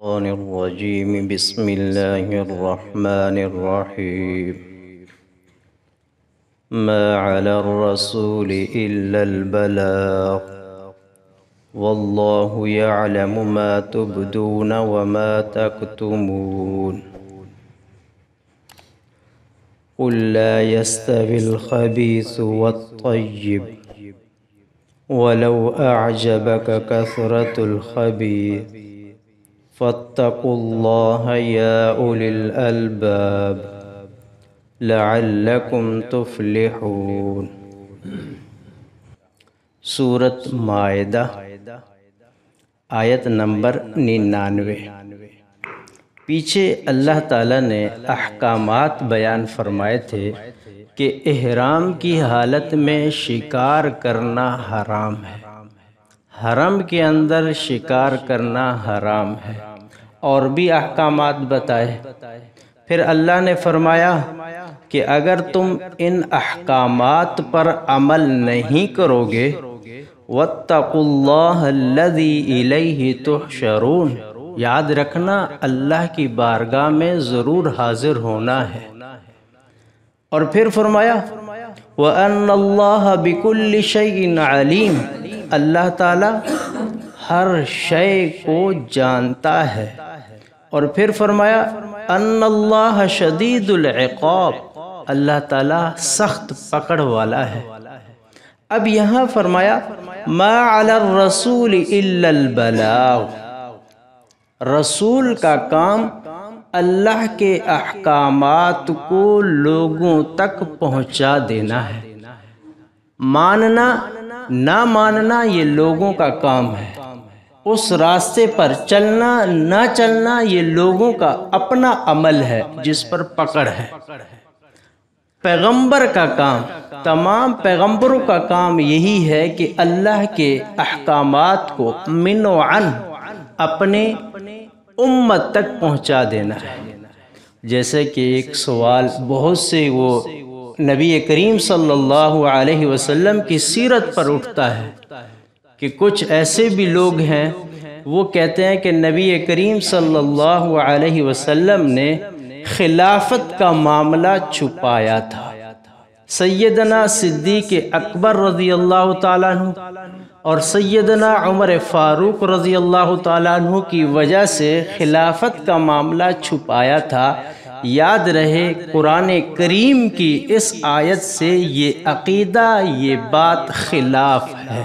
الشيطان الرجيم بسم الله الرحمن الرحيم ما على الرسول إلا البلاغ والله يعلم ما تبدون وما تكتمون قل لا يستوي الخبيث والطيب ولو أعجبك كثرة الخبيث فاتقوا الله يا أولي الألباب لعلكم تفلحون۔ سورۃ مائدہ آیت نمبر 99۔ پیچھے اللہ تعالیٰ نے احکامات بیان فرمائے تھے کہ احرام کی حالت میں شکار کرنا حرام ہے، حرم کے اندر شکار کرنا حرام ہے، اور بھی احکامات بتائے۔ پھر اللہ نے فرمایا کہ اگر تم ان احکامات پر عمل نہیں کرو گے وَاتَّقُوا اللَّهَ الَّذِي إِلَيْهِ تُحْشَرُونَ، یاد رکھنا اللہ کی بارگاہ میں ضرور حاضر ہونا ہے۔ اور پھر فرمایا وَأَنَّ اللَّهَ بِكُلِّ شَيْءٍ عَلِيمٌ، اللہ تعالیٰ ہر شے کو جانتا ہے۔ اور پھر فرمایا ان اللہ شدید العقاب، اللہ تعالیٰ سخت پکڑ والا ہے۔ اب یہاں فرمایا ما علی الرسول الا البلاغ، رسول کا کام اللہ کے احکامات کو لوگوں تک پہنچا دینا ہے، ماننا نہ ماننا یہ لوگوں کا کام ہے، اس راستے پر چلنا نہ چلنا یہ لوگوں کا اپنا عمل ہے جس پر پکڑ ہے۔ پیغمبر کا کام، تمام پیغمبروں کا کام یہی ہے کہ اللہ کے احکامات کو من و عن اپنے امت تک پہنچا دینا ہے۔ جیسے کہ ایک سوال بہت سے وہ نبی کریم صلی اللہ علیہ وسلم کی سیرت پر اٹھتا ہے کہ کچھ ایسے بھی لوگ ہیں وہ کہتے ہیں کہ نبی کریم صلی اللہ علیہ وسلم نے خلافت کا معاملہ چھپایا تھا۔ سیدنا صدیق اکبر رضی اللہ تعالیٰ عنہ اور سیدنا عمر فاروق رضی اللہ تعالیٰ عنہ کی وجہ سے خلافت کا معاملہ چھپایا تھا۔ یاد رہے قرآن کریم کی اس آیت سے یہ عقیدہ، یہ بات خلاف ہے۔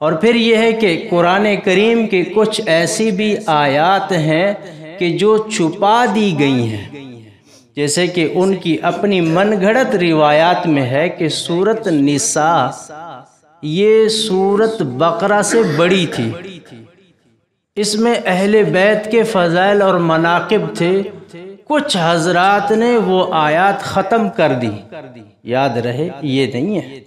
اور پھر یہ ہے کہ قرآن کریم کی کچھ ایسی بھی آیات ہیں کہ جو چھپا دی گئی ہیں، جیسے کہ ان کی اپنی من گھڑت روایات میں ہے کہ سورۃ نساء یہ سورۃ بقرہ سے بڑی تھی، اس میں اہل بیت کے فضائل اور مناقب تھے، کچھ حضرات نے وہ آیات ختم کر دی۔ یاد رہے یہ نہیں ہے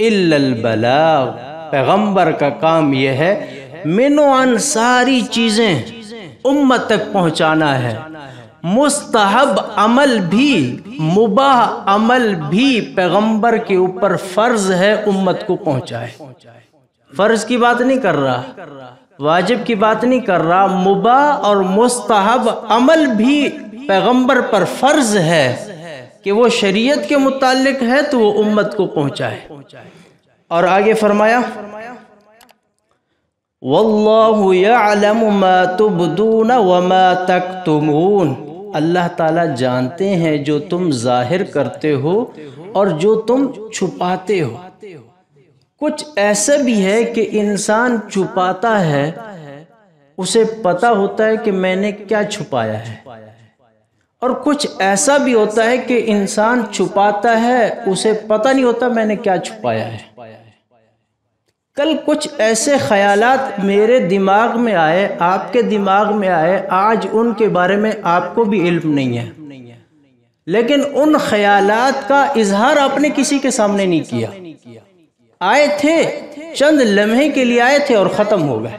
الا البلاغ، پیغمبر کا کام یہ ہے من و عن ساری چیزیں امت تک پہنچانا ہے، مستحب عمل بھی مباح عمل بھی پیغمبر کے اوپر فرض ہے امت کو پہنچائے۔ فرض کی بات نہیں کر رہا، واجب کی بات نہیں کر رہا، مباح اور مستحب عمل بھی پیغمبر پر فرض ہے کہ وہ شریعت کے متعلق ہے تو وہ امت کو پہنچائے۔ اور آگے فرمایا واللہ یعلم ما تبدون وما تکتمون، اللہ تعالیٰ جانتے ہیں جو تم ظاہر کرتے ہو اور جو تم چھپاتے ہو۔ کچھ ایسا بھی ہے کہ انسان چھپاتا ہے، اسے پتہ ہوتا ہے کہ میں نے کیا چھپایا ہے، اور کچھ ایسا بھی ہوتا ہے کہ انسان چھپاتا ہے اسے پتہ نہیں ہوتا میں نے کیا چھپایا ہے۔ کل کچھ ایسے خیالات میرے دماغ میں آئے، آپ کے دماغ میں آئے، آج ان کے بارے میں آپ کو بھی علم نہیں ہے، لیکن ان خیالات کا اظہار آپ نے کسی کے سامنے نہیں کیا، آئے تھے چند لمحے کے لیے آئے تھے اور ختم ہو گئے،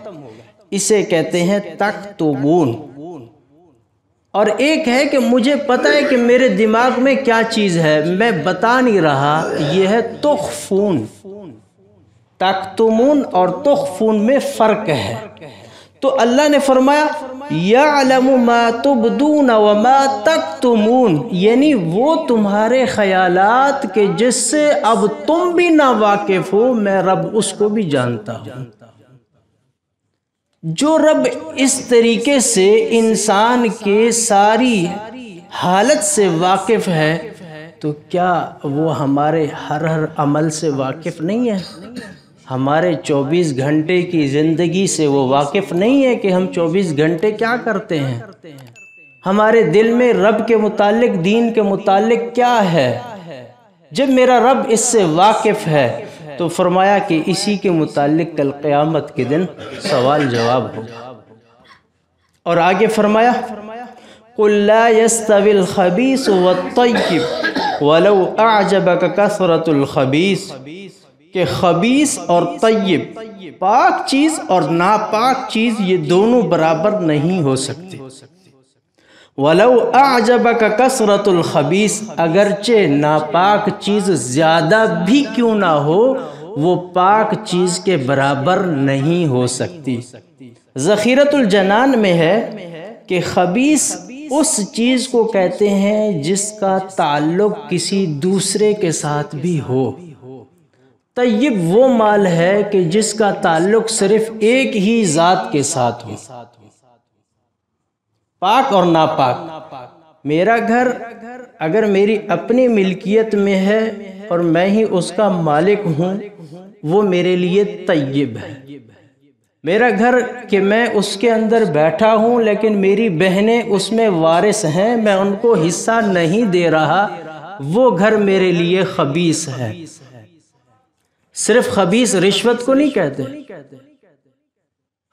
اسے کہتے ہیں تکتمون۔ اور ایک ہے کہ مجھے پتہ ہے کہ میرے دماغ میں کیا چیز ہے، میں بتا نہیں رہا، یہ ہے تخفون۔ تکتمون اور تخفون میں فرق ہے۔ تو اللہ نے فرمایا یعلم ما تبدون وما تکتمون، یعنی وہ تمہارے خیالات کے جس سے اب تم بھی نا واقف ہو، میں رب اس کو بھی جانتا ہوں۔ جو رب اس طریقے سے انسان کے ساری حالت سے واقف ہے تو کیا وہ ہمارے ہر عمل سے واقف نہیں ہے؟ ہمارے 24 گھنٹے کی زندگی سے وہ واقف نہیں ہے کہ ہم 24 گھنٹے کیا کرتے ہیں؟ ہمارے دل میں رب کے متعلق، دین کے متعلق کیا ہے؟ جب میرا رب اس سے واقف ہے تو فرمایا کہ اسی کے متعلق کل قیامت کے دن سوال جواب ہوگا۔ اور آگے فرمایا قُلْ لَا يَسْتَوِي الْخَبِيثُ وَالطَّيِّبُ وَلَوْ أَعْجَبَكَ كَثْرَةُ الْخَبِيثِ، کہ خبیث اور طیب، پاک چیز اور ناپاک چیز، یہ دونوں برابر نہیں ہو سکتے۔ وَلَوْ أَعْجَبَكَ كَثْرَةُ الْخَبِيثِ، اگرچہ ناپاک چیز زیادہ بھی کیوں نہ ہو، وہ پاک چیز کے برابر نہیں ہو سکتی۔ ذخیرۃ الجنان میں ہے کہ خبیث اس چیز کو کہتے ہیں جس کا تعلق کسی دوسرے کے ساتھ بھی ہو۔ طیب وہ مال ہے کہ جس کا تعلق صرف ایک ہی ذات کے ساتھ ہو۔ پاک اور ناپاک، میرا گھر اگر میری اپنی ملکیت میں ہے اور میں ہی اس کا مالک ہوں، وہ میرے لیے طیب ہے۔ میرا گھر کہ میں اس کے اندر بیٹھا ہوں لیکن میری بہنیں اس میں وارث ہیں، میں ان کو حصہ نہیں دے رہا، وہ گھر میرے لیے خبیث ہے۔ صرف خبیث رشوت کو نہیں کہتے،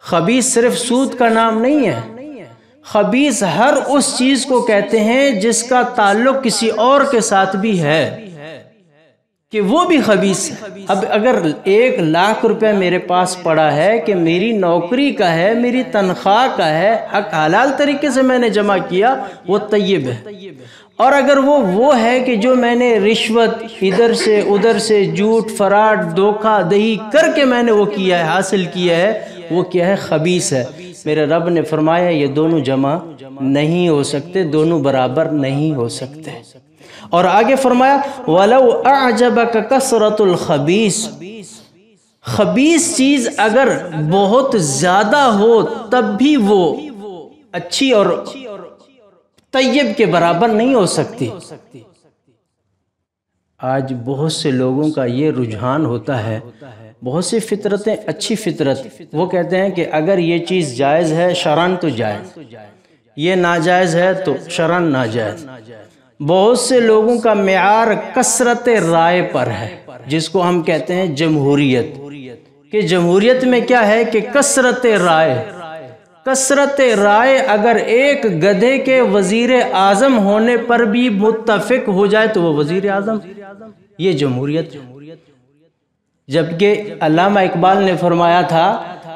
خبیث صرف سود کا نام نہیں ہے، خبیث ہر اس چیز کو کہتے ہیں جس کا تعلق کسی اور کے ساتھ بھی ہے، کہ وہ بھی خبیث ہے۔ اب اگر 1,00,000 روپے میرے پاس پڑا ہے کہ میری نوکری کا ہے، میری تنخواہ کا ہے، حق حلال طریقے سے میں نے جمع کیا، وہ طیب ہے۔ اور اگر وہ ہے کہ جو میں نے رشوت ادھر سے ادھر سے، جھوٹ فراڈ، دھوکہ دہی کر کے میں نے وہ کیا ہے، حاصل کیا ہے، وہ کیا ہے؟ خبیث ہے۔ میرے رب نے فرمایا یہ دونوں جمع نہیں ہو سکتے، دونوں برابر نہیں ہو سکتے۔ اور آگے فرمایا وَلَوْ أَعْجَبَكَ كَثْرَةُ الْخَبِيثِ، خبیث چیز اگر بہت زیادہ ہو تب بھی وہ اچھی اور طیب کے برابر نہیں ہو سکتی۔ آج بہت سے لوگوں کا یہ رجحان ہوتا ہے، بہت سی فطرتیں، اچھی فطرت، وہ کہتے ہیں کہ اگر یہ چیز جائز ہے شرعاً تو جائز، یہ ناجائز ہے تو شرعاً ناجائز۔ بہت سے لوگوں کا معیار کثرت رائے پر ہے، جس کو ہم کہتے ہیں جمہوریت، کہ جمہوریت میں کیا ہے کہ کثرت رائے، کثرت رائے اگر ایک گدھے کے وزیر اعظم ہونے پر بھی متفق ہو جائے تو وہ وزیر اعظم، یہ جمہوریت۔ جبکہ علامہ اقبال نے فرمایا تھا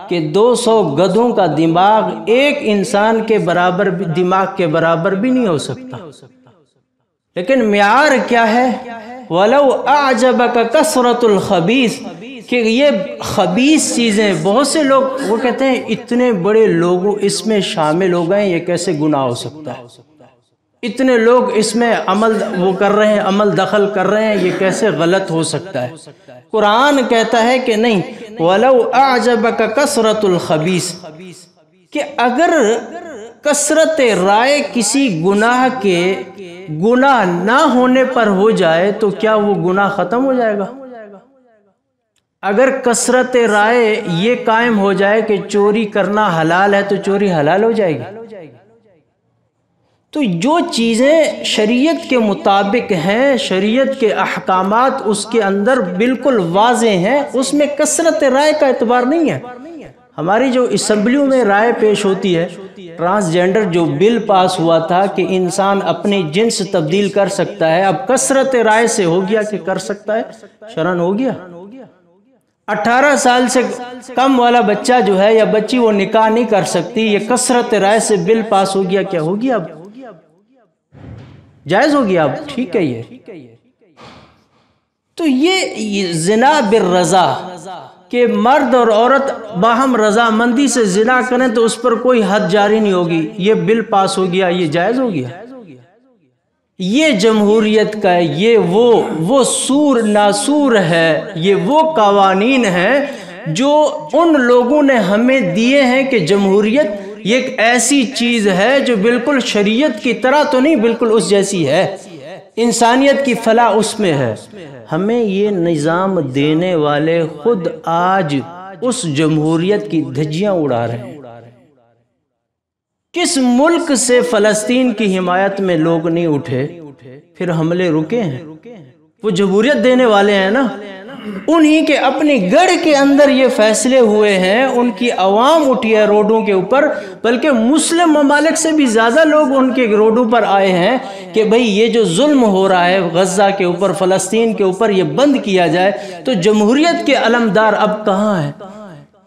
کہ 200 گدھوں کا دماغ ایک انسان کے برابر، دماغ کے برابر بھی نہیں ہو سکتا۔ لیکن معیار کیا ہے؟ وَلَوْ أَعْجَبَكَ كَثْرَةُ الْخَبِيثِ، کہ یہ خبیث چیزیں، بہت سے لوگ وہ کہتے ہیں اتنے بڑے لوگوں اس میں شامل ہو گئے، یہ کیسے گناہ ہو سکتا ہے؟ اتنے لوگ اس میں عمل وہ کر رہے ہیں، عمل دخل کر رہے ہیں، یہ کیسے غلط ہو سکتا ہے؟ قرآن کہتا ہے کہ نہیں، وَلَوْ أَعْجَبَكَ كَثْرَةُ الْخَبِيثِ، کہ اگر کثرت رائے کسی گناہ کے گناہ نہ ہونے پر ہو جائے تو کیا وہ گناہ ختم ہو جائے گا؟ اگر کثرت رائے یہ قائم ہو جائے کہ چوری کرنا حلال ہے تو چوری حلال ہو جائے گی؟ تو جو چیزیں شریعت کے مطابق ہیں، شریعت کے احکامات اس کے اندر بالکل واضح ہیں، اس میں کثرت رائے کا اعتبار نہیں ہے۔ ہماری جو اسمبلیوں میں رائے پیش ہوتی ہے، ٹرانسجینڈر جو بل پاس ہوا تھا کہ انسان اپنی جنس تبدیل کر سکتا ہے، اب کثرت رائے سے ہو گیا کہ کر سکتا ہے، شرعاً ہو گیا۔ 18 سال سے کم والا بچہ جو ہے یا بچی وہ نکاح نہیں کر سکتی، یہ کثرت رائے سے بل پاس ہو گیا، کیا ہو گیا؟ اب جائز ہو گیا، اب ٹھیک ہے یہ۔ تو یہ زنا بالرضا، کہ مرد اور عورت باہم رضامندی سے زنا کریں تو اس پر کوئی حد جاری نہیں ہوگی، یہ بل پاس ہو گیا، یہ جائز ہو گیا؟ یہ جمہوریت کا ہے، یہ وہ سور ناسور ہے، یہ وہ قوانین ہیں جو ان لوگوں نے ہمیں دیے ہیں کہ جمہوریت یہ ایک ایسی چیز ہے جو بالکل شریعت کی طرح تو نہیں، بالکل اس جیسی ہے، انسانیت کی فلاح اس میں ہے۔ ہمیں یہ نظام دینے والے خود آج اس جمہوریت کی دھجیاں اڑا رہے ہیں۔ کس ملک سے فلسطین کی حمایت میں لوگ نہیں اٹھے، پھر حملے رکے ہیں؟ وہ جمہوریت دینے والے ہیں نا، انہی کے اپنی گڑھ کے اندر یہ فیصلے ہوئے ہیں، ان کی عوام اٹھی ہے روڈوں کے اوپر، بلکہ مسلم ممالک سے بھی زیادہ لوگ ان کے روڈوں پر آئے ہیں کہ بھئی یہ جو ظلم ہو رہا ہے غزہ کے اوپر، فلسطین کے اوپر، یہ بند کیا جائے۔ تو جمہوریت کے علمدار اب کہاں ہیں؟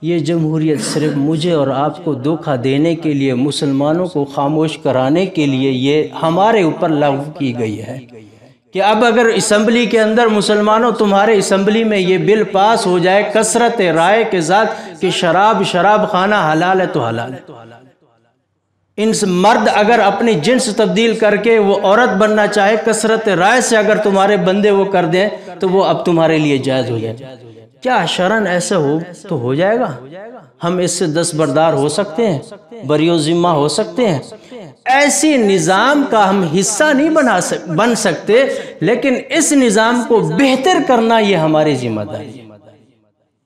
یہ جمہوریت صرف مجھے اور آپ کو دھوکہ دینے کے لیے، مسلمانوں کو خاموش کرانے کے لیے یہ ہمارے اوپر لاگو کی گئی ہے کہ اب اگر اسمبلی کے اندر مسلمانوں تمہارے اسمبلی میں یہ بل پاس ہو جائے کثرت رائے کے ساتھ کہ شراب خانہ حلال ہے تو حلال ہے، ان مرد اگر اپنی جنس تبدیل کر کے وہ عورت بننا چاہے، کثرت رائے سے اگر تمہارے بندے وہ کر دیں تو وہ اب تمہارے لیے جائز ہو جائے، کیا شرعاً ایسا ہو تو ہو جائے گا؟ ہم اس سے دستبردار ہو سکتے ہیں، بریو ذمہ ہو سکتے ہیں؟ ایسی نظام کا ہم حصہ نہیں بن سکتے، لیکن اس نظام کو بہتر کرنا یہ ہماری ذمہ داری ہے۔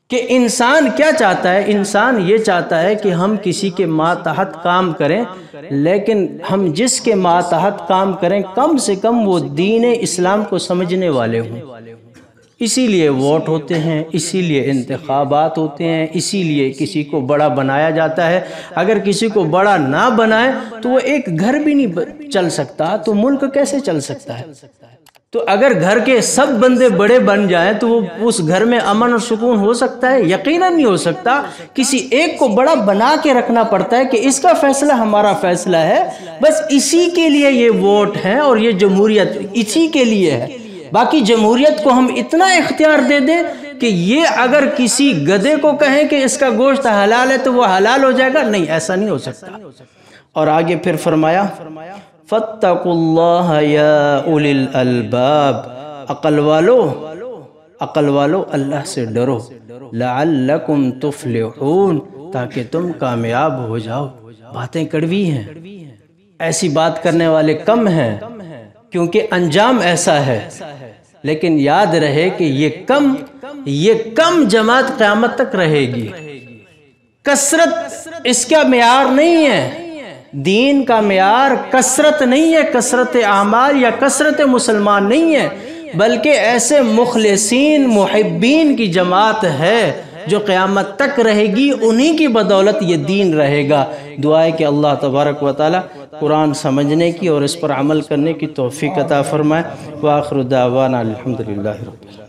کہ انسان کیا چاہتا ہے؟ انسان یہ چاہتا ہے کہ ہم کسی کے ماتحت کام کریں، لیکن ہم جس کے ماتحت کام کریں کم سے کم وہ دین اسلام کو سمجھنے والے ہوں۔ اسی لیے ووٹ ہوتے ہیں، اسی لیے انتخابات ہوتے ہیں، اسی لیے کسی کو بڑا بنایا جاتا ہے۔ اگر کسی کو بڑا نہ بنائے تو وہ ایک گھر بھی نہیں چل سکتا، تو ملک کیسے چل سکتا ہے؟ تو اگر گھر کے سب بندے بڑے بن جائیں تو وہ اس گھر میں امن اور سکون ہو سکتا ہے؟ یقیناً نہیں ہو سکتا۔ کسی ایک کو بڑا بنا کے رکھنا پڑتا ہے کہ اس کا فیصلہ ہمارا فیصلہ ہے، بس اسی کے لیے یہ ووٹ ہیں اور یہ جمہوریت اسی کے لیے ہے۔ باقی جمہوریت کو ہم اتنا اختیار دے دیں کہ یہ اگر کسی گدھے کو کہیں کہ اس کا گوشت حلال ہے تو وہ حلال ہو جائے گا، نہیں، ایسا نہیں ہو سکتا۔ اور آگے پھر فرمایا فَاتَّقُوا اللَّهَ يَا أُولِي الْأَلْبَابِ، عقل والو اللہ سے ڈرو، لَعَلَّكُمْ تُفْلِحُونَ، تاکہ تم کامیاب ہو جاؤ۔ باتیں کڑوی ہیں، ایسی بات کرنے والے کم ہیں کیونکہ انجام ایسا ہے، لیکن یاد رہے کہ یہ کم جماعت قیامت تک رہے گی۔ کثرت اس کا معیار نہیں ہے، دین کا معیار کثرت نہیں ہے، کثرت اعمال یا کثرت مسلمان نہیں ہے، بلکہ ایسے مخلصین محبین کی جماعت ہے جو قیامت تک رہے گی، انہی کی بدولت یہ دین رہے گا۔ دعا ہے کہ اللہ تبارک و تعالی قرآن سمجھنے کی اور اس پر عمل کرنے کی توفیق عطا فرمائے۔ وآخر دعوانا الحمدللہ رب العالمین۔